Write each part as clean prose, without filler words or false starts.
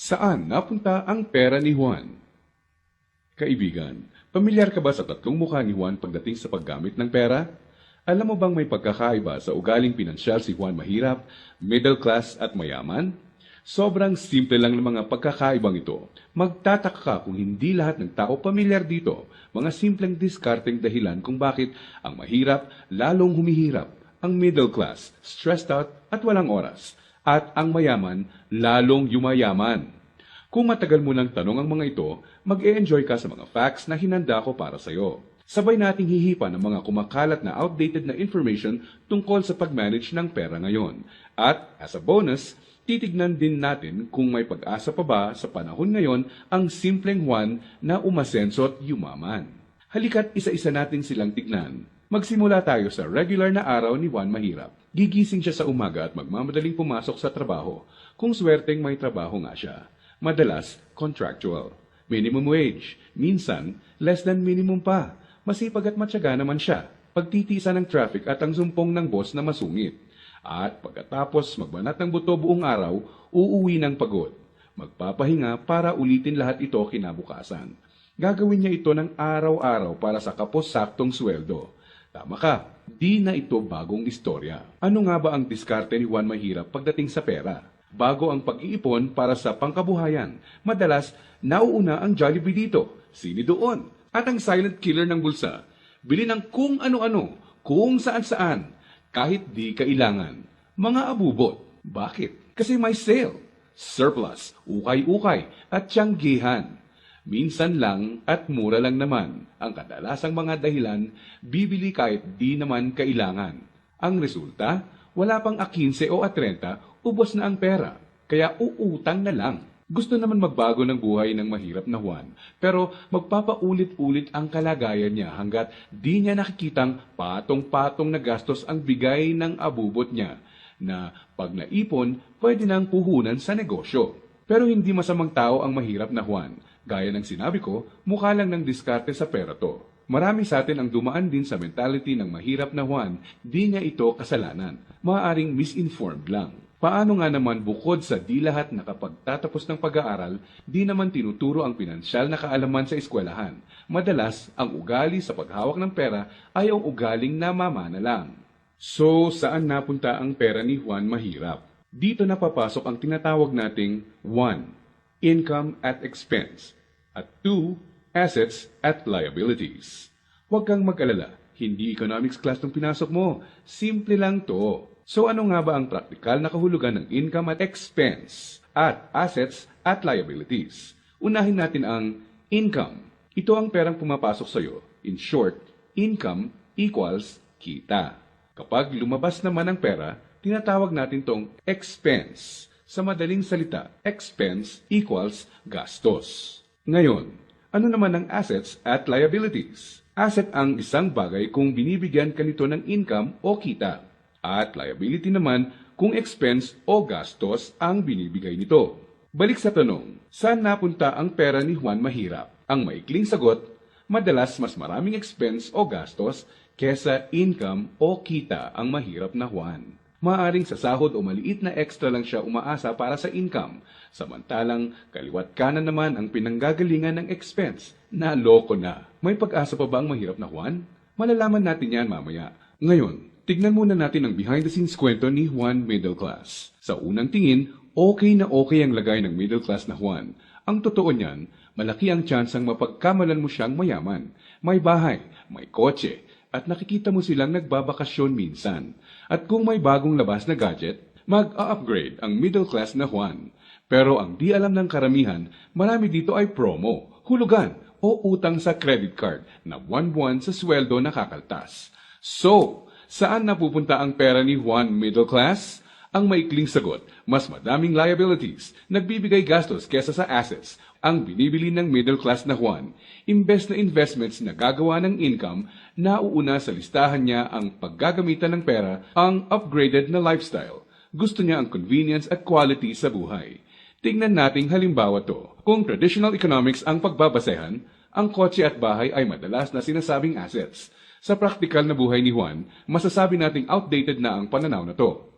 Saan napunta ang pera ni Juan? Kaibigan, pamilyar ka ba sa tatlong mukha ni Juan pagdating sa paggamit ng pera? Alam mo bang may pagkakaiba sa ugaling pinansyal si Juan mahirap, middle class at mayaman? Sobrang simple lang ng mga pagkakaibang ito. Magtataka ka kung hindi lahat ng tao pamilyar dito. Mga simpleng diskarteng dahilan kung bakit ang mahirap lalong humihirap, ang middle class stressed out at walang oras, at ang mayaman lalong yumayaman. Kung matagal mo nang tanong ang mga ito, mag-e-enjoy ka sa mga facts na hinanda ko para sa iyo. Sabay nating hihipan ang mga kumakalat na outdated na information tungkol sa pag-manage ng pera ngayon. At as a bonus, titignan din natin kung may pag-asa pa ba sa panahon ngayon ang simpleng Juan na umasenso at yumaman. Halika't isa-isa natin silang tignan. Magsimula tayo sa regular na araw ni Juan Mahirap. Gigising siya sa umaga at magmamadaling pumasok sa trabaho, kung swerteng may trabaho nga siya. Madalas, contractual. Minimum wage. Minsan, less than minimum pa. Masipag at matyaga naman siya. Pagtitiisa ng traffic at ang sumpong ng boss na masungit. At pagkatapos magbanat ng buto buong araw, uuwi ng pagod. Magpapahinga para ulitin lahat ito kinabukasan. Gagawin niya ito ng araw-araw para sa kapos-saktong sweldo. Tama ka, di na ito bagong istorya. Ano nga ba ang diskarte ni Juan Mahirap pagdating sa pera? Bago ang pag-iipon para sa pangkabuhayan, madalas nauuna ang Jollibee dito, sini doon, at ang silent killer ng bulsa. Bili ng kung ano-ano, kung saan-saan, kahit di kailangan. Mga abubot. Bakit? Kasi may sale, surplus, ukay-ukay, at tiyanggihan. Minsan lang at mura lang naman ang kadalasang mga dahilan, bibili kahit di naman kailangan. Ang resulta, wala pang 15 o 30, ubos na ang pera, kaya uutang na lang. Gusto naman magbago ng buhay ng mahirap na Juan, pero magpapaulit-ulit ang kalagayan niya hanggat di niya nakikitang patong-patong na gastos ang bigay ng abubot niya, na pag naipon, pwede nang puhunan sa negosyo. Pero hindi masamang tao ang mahirap na Juan. Gaya ng sinabi ko, mukha lang ng diskarte sa pera to. Marami sa atin ang dumaan din sa mentality ng mahirap na Juan, di niya ito kasalanan. Maaaring misinformed lang. Paano nga naman bukod sa di lahat nakapagtatapos ng pag-aaral, di naman tinuturo ang pinansyal na kaalaman sa eskwelahan. Madalas, ang ugali sa paghawak ng pera ay ang ugaling namamana lang. So, saan napunta ang pera ni Juan Mahirap? Dito napapasok ang tinatawag nating 1. Income at expense, at 2. Assets at liabilities. Huwag kang mag-alala, hindi economics class ng pinasok mo. Simple lang to. So ano nga ba ang praktikal na kahulugan ng income at expense at assets at liabilities? Unahin natin ang income. Ito ang perang pumapasok sa iyo. In short, income equals kita. Kapag lumabas naman ang pera, tinatawag natin tong expense. Sa madaling salita, expense equals gastos. Ngayon, ano naman ang assets at liabilities? Asset ang isang bagay kung binibigyan ka nito ng income o kita. At liability naman kung expense o gastos ang binibigay nito. Balik sa tanong, saan napunta ang pera ni Juan Mahirap? Ang maikling sagot, madalas mas maraming expense o gastos kesa income o kita ang mahirap na Juan. Maaring sa sahod o maliit na extra lang siya umaasa para sa income, samantalang kaliwat kanan naman ang pinanggagalingan ng expense. Naloko na. May pag-asa pa ba ang mahirap na Juan? Malalaman natin yan mamaya. Ngayon, tignan muna natin ang behind-the-scenes kwento ni Juan Middle Class. Sa unang tingin, okay na okay ang lagay ng middle class na Juan. Ang totoo niyan, malaki ang tsansang mapagkamalan mo siyang mayaman. May bahay, may kotse, at nakikita mo silang nagbabakasyon minsan. At kung may bagong labas na gadget, mag-upgrade ang middle class na Juan. Pero ang di alam ng karamihan, marami dito ay promo, hulugan, o utang sa credit card na buwan-buwan sa sweldo nakakaltas. So, saan napupunta ang pera ni Juan Middle Class? Ang maikling sagot, mas madaming liabilities, nagbibigay gastos kesa sa assets, ang binibili ng middle class na Juan. Imbes na investments na gagawa ng income, nauuna sa listahan niya ang paggagamitan ng pera, ang upgraded na lifestyle. Gusto niya ang convenience at quality sa buhay. Tingnan nating halimbawa to. Kung traditional economics ang pagbabasehan, ang kotse at bahay ay madalas na sinasabing assets. Sa praktikal na buhay ni Juan, masasabi nating outdated na ang pananaw na to.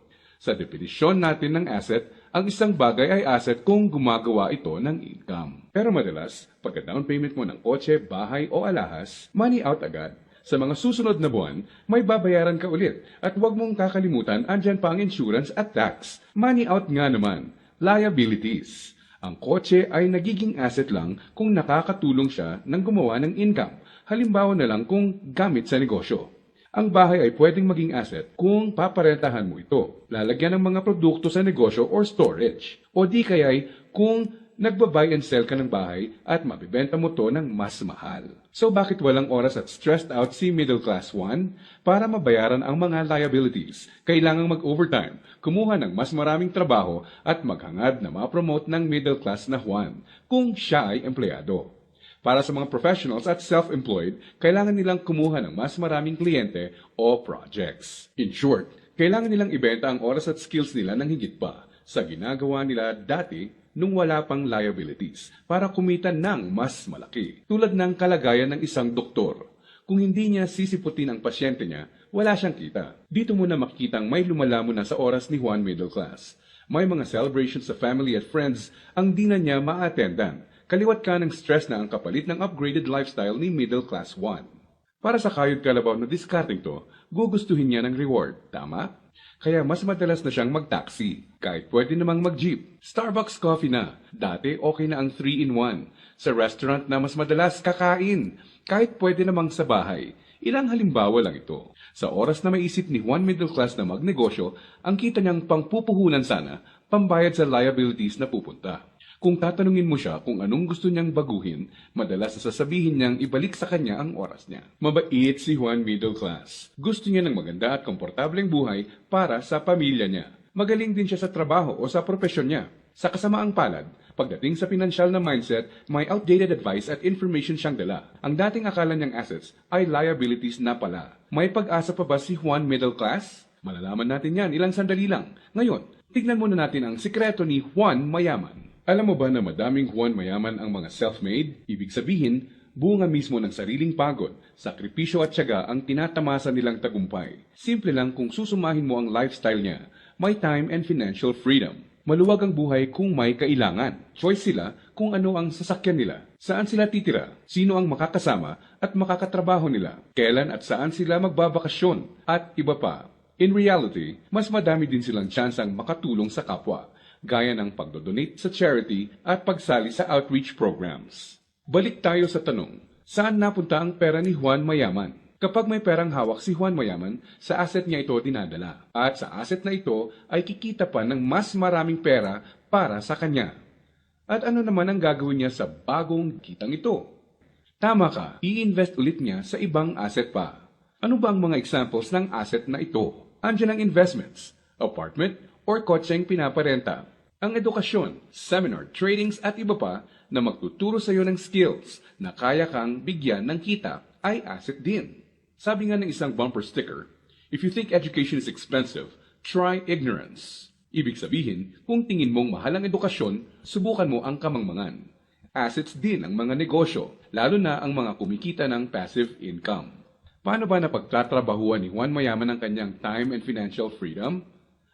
Sa definisyon natin ng asset, Ang isang bagay ay asset kung gumagawa ito ng income. Pero madalas, pagka down payment mo ng kotse, bahay o alahas, money out agad. Sa mga susunod na buwan, may babayaran ka ulit. At huwag mong kakalimutan, andyan pa ang insurance at tax. Money out nga naman. Liabilities. Ang kotse ay nagiging asset lang kung nakakatulong siya ng gumawa ng income. Halimbawa na lang kung gamit sa negosyo. Ang bahay ay pwedeng maging asset kung paparentahan mo ito, lalagyan ng mga produkto sa negosyo or storage. O di kaya'y kung nagba-buy and sell ka ng bahay at mabibenta mo to ng mas mahal. So bakit walang oras at stressed out si Middle Class Juan? Para mabayaran ang mga liabilities, kailangang mag-overtime, kumuha ng mas maraming trabaho at maghangad na ma-promote ng middle class na Juan kung siya ay empleyado. Para sa mga professionals at self-employed, kailangan nilang kumuha ng mas maraming kliyente o projects. In short, kailangan nilang ibenta ang oras at skills nila ng higit pa sa ginagawa nila dati nung wala pang liabilities para kumita ng mas malaki. Tulad ng kalagayan ng isang doktor. Kung hindi niya sisiputin ang pasyente niya, wala siyang kita. Dito mo na makikitang may lumalamon na sa oras ni Juan Middle Class. May mga celebrations sa family at friends ang di na niya ma-attendan. Kaliwat ka ng stress na ang kapalit ng upgraded lifestyle ni Middle Class 1. Para sa kayod kalabaw na discarding to, gugustuhin niya ng reward, tama? Kaya mas madalas na siyang mag-taxi, kahit pwede namang mag-jeep. Starbucks coffee na, dati okay na ang 3-in-1. Sa restaurant na mas madalas kakain, kahit pwede namang sa bahay. Ilang halimbawa lang ito. Sa oras na maisip ni Juan Middle Class na magnegosyo, ang kita niyang pangpupuhunan sana, pambayad sa liabilities na pupunta. Kung tatanungin mo siya kung anong gusto niyang baguhin, madalas sasabihin niyang ibalik sa kanya ang oras niya. Mabait si Juan Middle Class. Gusto niya ng maganda at komportableng buhay para sa pamilya niya. Magaling din siya sa trabaho o sa propesyon niya. Sa kasamaang palad, pagdating sa pinansyal na mindset, may outdated advice at information siyang dala. Ang dating akala niyang assets ay liabilities na pala. May pag-asa pa ba si Juan Middle Class? Malalaman natin yan ilang sandali lang. Ngayon, tignan muna natin ang sikreto ni Juan Mayaman. Alam mo ba na madaming Juan Mayaman ang mga self-made? Ibig sabihin, bunga mismo ng sariling pagod, sakripisyo at tiyaga ang tinatamasa nilang tagumpay. Simple lang kung susumahin mo ang lifestyle niya, may time and financial freedom. Maluwag ang buhay kung may kailangan. Choice sila kung ano ang sasakyan nila, saan sila titira, sino ang makakasama at makakatrabaho nila, kailan at saan sila magbabakasyon, at iba pa. In reality, mas madami din silang tsansang makatulong sa kapwa, gaya ng pagdodonate sa charity at pagsali sa outreach programs. Balik tayo sa tanong, saan napunta ang pera ni Juan Mayaman? Kapag may perang hawak si Juan Mayaman, sa asset niya ito dinadala. At sa asset na ito ay kikita pa ng mas maraming pera para sa kanya. At ano naman ang gagawin niya sa bagong kitang ito? Tama ka, i-invest ulit niya sa ibang asset pa. Ano ba ang mga examples ng asset na ito? Andiyan ang investments, apartment, or kotseng pinaparenta. Ang edukasyon, seminar, tradings at iba pa na magtuturo sa iyo ng skills na kaya kang bigyan ng kita ay asset din. Sabi nga ng isang bumper sticker, if you think education is expensive, try ignorance. Ibig sabihin, kung tingin mong mahal ang edukasyon, subukan mo ang kamangmangan. Assets din ang mga negosyo, lalo na ang mga kumikita ng passive income. Paano ba napagtatrabahuan ni Juan Mayaman ang kanyang time and financial freedom?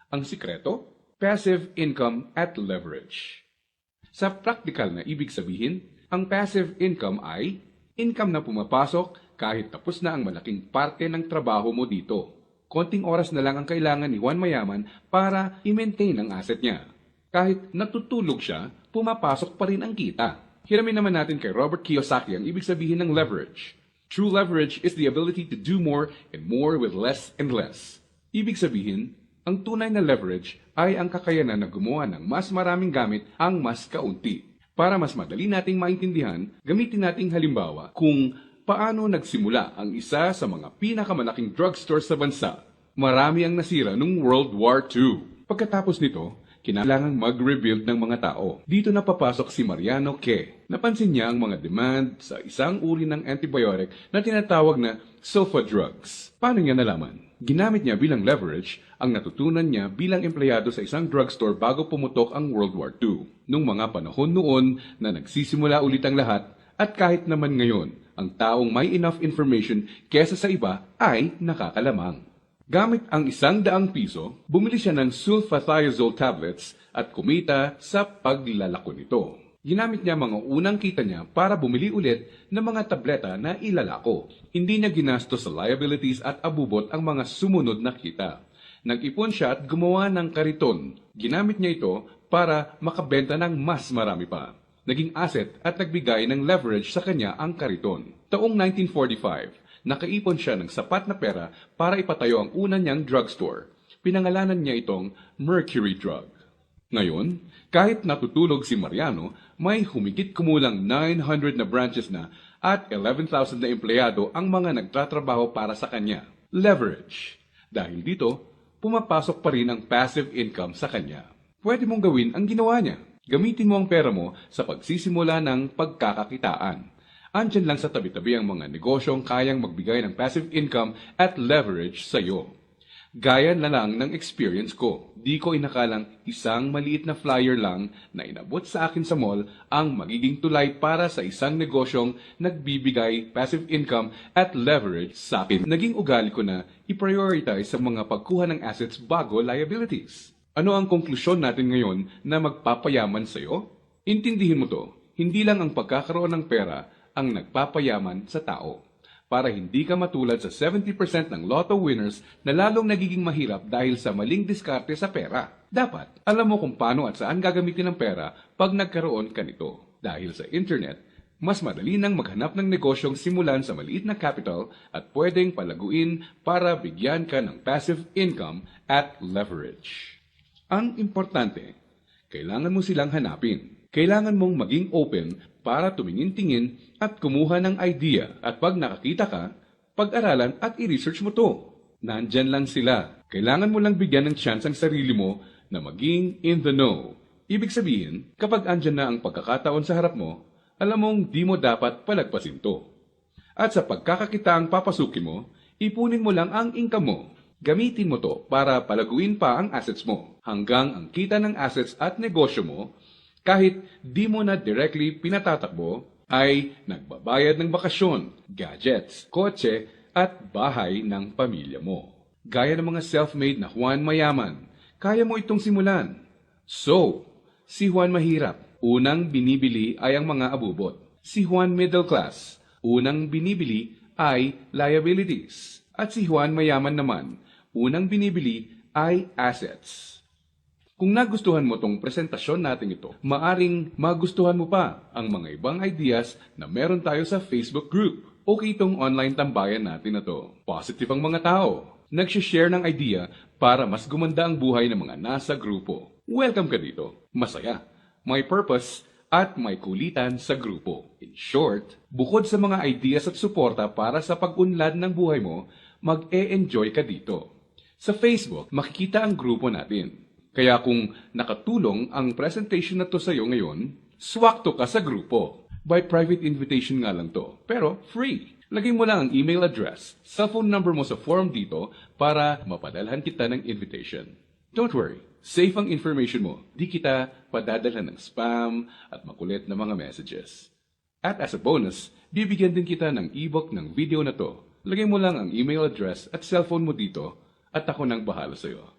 Ang sikreto? Passive income at leverage. Sa practical na ibig sabihin, ang passive income ay income na pumapasok kahit tapos na ang malaking parte ng trabaho mo dito. Konting oras na lang ang kailangan ni Juan Mayaman para i-maintain ang asset niya. Kahit natutulog siya, pumapasok pa rin ang kita. Hiramin naman natin kay Robert Kiyosaki ang ibig sabihin ng leverage. True leverage is the ability to do more and more with less and less. Ibig sabihin, ang tunay na leverage ay ang kakayanan na gumawa ng mas maraming gamit ang mas kaunti. Para mas madali nating maintindihan, gamitin nating halimbawa kung paano nagsimula ang isa sa mga pinakamalaking drugstore sa bansa. Marami ang nasira noong World War II. Pagkatapos nito, kinailangang mag-rebuild ng mga tao. Dito na papasok si Mariano K. Napansin niya ang mga demand sa isang uri ng antibiotic na tinatawag na sulfa drugs. Paano niya nalaman? Ginamit niya bilang leverage ang natutunan niya bilang empleyado sa isang drugstore bago pumutok ang World War II. Nung mga panahon noon na nagsisimula ulit ang lahat at kahit naman ngayon, ang taong may enough information kesa sa iba ay nakakalamang. Gamit ang 100 piso, bumili siya ng sulfathiazole tablets at kumita sa paglalako nito. Ginamit niya mga unang kita niya para bumili ulit ng mga tableta na ilalako. Hindi niya ginastos sa liabilities at abubot ang mga sumunod na kita. Nag-ipon siya at gumawa ng kariton. Ginamit niya ito para makabenta ng mas marami pa. Naging asset at nagbigay ng leverage sa kanya ang kariton. Taong 1945, nakaipon siya ng sapat na pera para ipatayo ang una niyang drugstore. Pinangalanan niya itong Mercury Drug. Ngayon, kahit natutulog si Mariano, may humigit kumulang 900 na branches na at 11,000 na empleyado ang mga nagtatrabaho para sa kanya. Leverage. Dahil dito, pumapasok pa rin ang passive income sa kanya. Pwede mong gawin ang ginawa niya. Gamitin mo ang pera mo sa pagsisimula ng pagkakakitaan. Andyan lang sa tabi-tabi ang mga negosyong kayang magbigay ng passive income at leverage sa iyo. Gaya na lang ng experience ko. Di ko inakalang isang maliit na flyer lang na inabot sa akin sa mall ang magiging tulay para sa isang negosyong nagbibigay passive income at leverage sa akin. Naging ugali ko na i-prioritize sa mga pagkuha ng assets bago liabilities. Ano ang konklusyon natin ngayon na magpapayaman sa iyo? Intindihin mo to. Hindi lang ang pagkakaroon ng pera ang nagpapayaman sa tao. Para hindi ka matulad sa 70% ng lotto winners na lalong nagiging mahirap dahil sa maling diskarte sa pera. Dapat, alam mo kung paano at saan gagamitin ang pera pag nagkaroon ka nito. Dahil sa internet, mas madali nang maghanap ng negosyong simulan sa maliit na capital at pwedeng palaguin para bigyan ka ng passive income at leverage. Ang importante, kailangan mo silang hanapin. Kailangan mong maging open para tumingin-tingin at kumuha ng idea at pag nakakita ka, pag-aralan at i-research mo to. Nandyan lang sila. Kailangan mo lang bigyan ng chance ang sarili mo na maging in the know. Ibig sabihin, kapag andyan na ang pagkakataon sa harap mo, alam mong di mo dapat palagpasin to. At sa pagkakakitaang papasukin mo, ipunin mo lang ang income mo. Gamitin mo to para palaguin pa ang assets mo hanggang ang kita ng assets at negosyo mo kahit di mo na directly pinatatakbo, ay nagbabayad ng bakasyon, gadgets, kotse, at bahay ng pamilya mo. Gaya ng mga self-made na Juan Mayaman, kaya mo itong simulan. So, si Juan Mahirap, unang binibili ay ang mga abubot. Si Juan Middle Class, unang binibili ay liabilities. At si Juan Mayaman naman, unang binibili ay assets. Kung nagustuhan mo tong presentasyon natin ito, maaring magustuhan mo pa ang mga ibang ideas na meron tayo sa Facebook group. Okay itong online tambayan natin na to. Positive ang mga tao. Nagsishare ng idea para mas gumanda ang buhay ng mga nasa grupo. Welcome ka dito. Masaya, may purpose, at may kulitan sa grupo. In short, bukod sa mga ideas at suporta para sa pag-unlad ng buhay mo, mag-e-enjoy ka dito. Sa Facebook, makikita ang grupo natin. Kaya kung nakatulong ang presentation na to sa iyo ngayon, swakto ka sa grupo. By private invitation nga lang to, pero free. Lagay mo lang ang email address, cellphone number mo sa form dito para mapadalhan kita ng invitation. Don't worry, safe ang information mo. Di kita padadalhan ng spam at makulit na mga messages. At as a bonus, bibigyan din kita ng ebook ng video na to. Lagay mo lang ang email address at cellphone mo dito at ako nang bahala sa iyo.